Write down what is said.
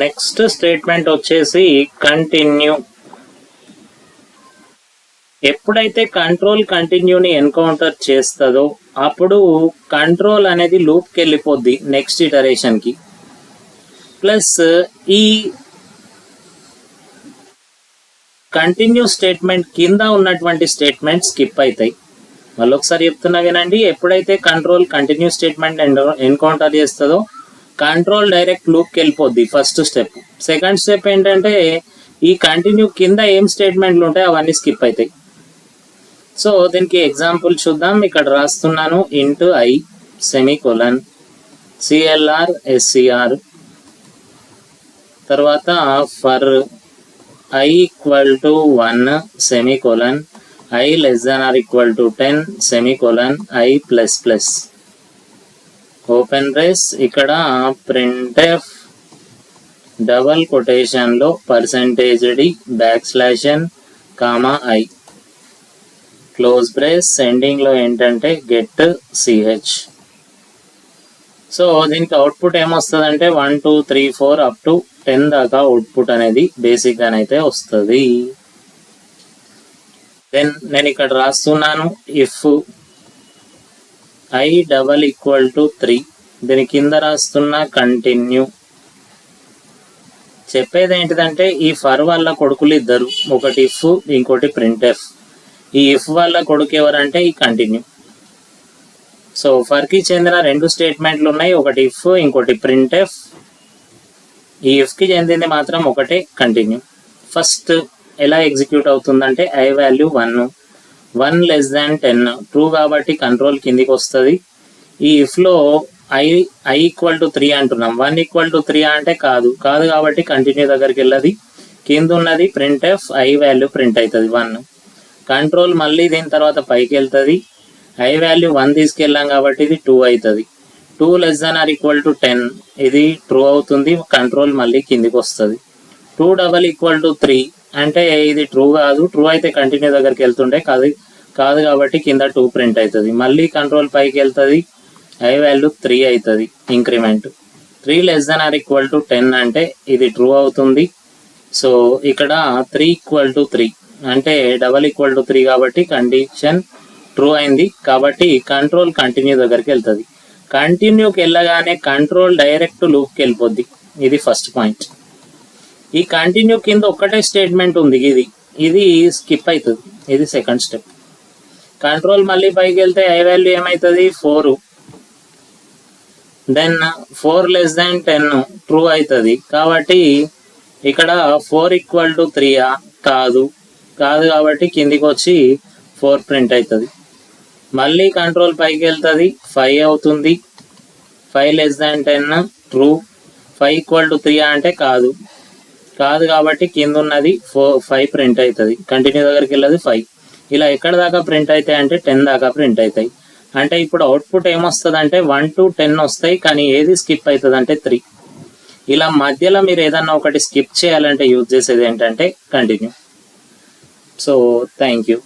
Next statement వచ్చేసి continue. ఎప్పుడైతే control కంటిన్యూని encounter చేస్తుందో అప్పుడు కంట్రోల్ అనేది లూప్కి వెళ్ళిపోద్ది నెక్స్ట్ ఇటరేషన్కి. ప్లస్ ఈ కంటిన్యూ స్టేట్మెంట్ కింద ఉన్నటువంటి స్టేట్మెంట్ స్కిప్ అవుతాయి. మళ్ళీ ఒకసారి చెప్తున్నా వినండి. ఎప్పుడైతే కంట్రోల్ కంటిన్యూ స్టేట్మెంట్ ఎన్కౌంటర్ చేస్తుందో కంట్రోల్ డైరెక్ట్ లూప్కి వెళ్ళిపోద్ది ఫస్ట్ స్టెప్. సెకండ్ స్టెప్ ఏంటంటే ఈ కంటిన్యూ కింద ఏం స్టేట్మెంట్లు ఉంటాయో అవన్నీ స్కిప్ అవుతాయి. సో దీనికి ఎగ్జాంపుల్ చూద్దాం. ఇక్కడ రాస్తున్నాను int i semicolon CLR SCR, తర్వాత for i equal to 1 semicolon i less than or equal to 10 semicolon i plus plus open brace. ఇక్కడ ప్రింట్ఎఫ్ డబల్ కొటేషన్లో %d బ్యాక్/n comma i close brace. Ending లో ఏంటంటే get CH. So దీనికి output ఏమొస్తుంది 1 2 3 4 up to 10 దాకా output అనేది basic గానైతే వస్తుంది. దెన్ నేను ఇక్కడ రాస్తున్నాను if I double equal to 3. దీని కింద రాస్తున్న కంటిన్యూ. చెప్పేది ఏంటిదంటే ఈ ఫర్ వల్ల కొడుకులు ఇద్దరు, ఒకటి ఇఫ్ ఇంకోటి ప్రింట్ఎఫ్. ఈ ఇఫ్ వల్ల కొడుకు ఎవరంటే ఈ కంటిన్యూ. సో ఫర్ కి చెందిన రెండు స్టేట్మెంట్లు ఉన్నాయి, ఒకటి ఇఫ్ ఇంకోటి ప్రింట్ఎఫ్. ఈ ఇఫ్ కి చెందింది మాత్రం ఒకటే కంటిన్యూ. ఫస్ట్ ఎలా ఎగ్జిక్యూట్ అవుతుందంటే I value 1 less than 10 true కాబట్టి కంట్రోల్ కిందికి వస్తుంది. ఈ ఇఫ్ లో ఐ ఈక్వల్ టు 3 అంటున్నాం, 1 ఈక్వల్ టు 3 అంటే కాదు కాబట్టి కంటిన్యూ దగ్గరికి వెళ్ళదు. కింద ఉన్నది ప్రింట్ఎఫ్, ఐ వాల్యూ ప్రింట్ అవుతుంది 1. కంట్రోల్ మళ్ళీ దీని తర్వాత పైకి వెళ్తుంది. ఐ వాల్యూ 1 తీసుకెళ్ళాం కాబట్టి ఇది 2 అవుతుంది. 2 less than or equal to 10 ఇది ట్రూ అవుతుంది. కంట్రోల్ మళ్ళీ కిందికి వస్తుంది. 2 డబల్ ఈక్వల్ టు 3 అంటే ఇది ట్రూ కాదు. ట్రూ అయితే కంటిన్యూ దగ్గరికి వెళ్తుండే, కాదు కాబట్టి కింద 2 ప్రింట్ అవుతుంది. మళ్ళీ కంట్రోల్ పైకి వెళ్తుంది. ఐ వాల్యూ 3 అవుతుంది increment. 3 less than or equal to 10 అంటే ఇది ట్రూ అవుతుంది. సో ఇక్కడ 3 ఈక్వల్ టు 3 అంటే డబల్ ఈక్వల్ టు 3 కాబట్టి కండిషన్ ట్రూ అయింది. కాబట్టి కంట్రోల్ కంటిన్యూ దగ్గరికి వెళ్తుంది. కంటిన్యూకి వెళ్ళగానే కంట్రోల్ డైరెక్ట్ లూప్కి వెళ్ళిపోద్ది. ఇది ఫస్ట్ పాయింట్. ఈ కంటిన్యూ కింద ఒక్కటే స్టేట్మెంట్ ఉంది, ఇది స్కిప్ అవుతుంది. ఇది సెకండ్ స్టెప్. కంట్రోల్ మళ్ళీ పైకి వెళ్తే ఐ వాల్యూ ఏమవుతుంది 4. దెన్ 4 లెస్ దాన్ 10 ట్రూ అవుతుంది. కాబట్టి ఇక్కడ 4 ఈక్వల్ టు 3 కాదు కాబట్టి కిందికి వచ్చి 4 ప్రింట్ అవుతుంది. మళ్ళీ కంట్రోల్ పైకి వెళ్తుంది, 5 అవుతుంది. 5 less than 10 true. 5 equal to 3 అంటే కాదు కాబట్టి కింద ఉన్నది 5 ప్రింట్ అవుతుంది. కంటిన్యూ దగ్గరికి వెళ్ళదు 5. ఇలా ఎక్కడ దాకా ప్రింట్ అవుతాయి అంటే 10 దాకా ప్రింట్ అవుతాయి. అంటే ఇప్పుడు అవుట్పుట్ ఏమొస్తుంది అంటే 1 to 10 వస్తాయి, కానీ ఏది స్కిప్ అవుతుంది అంటే 3. ఇలా మధ్యలో మీరు ఏదన్నా ఒకటి స్కిప్ చేయాలంటే యూజ్ చేసేది ఏంటంటే కంటిన్యూ. So thank you.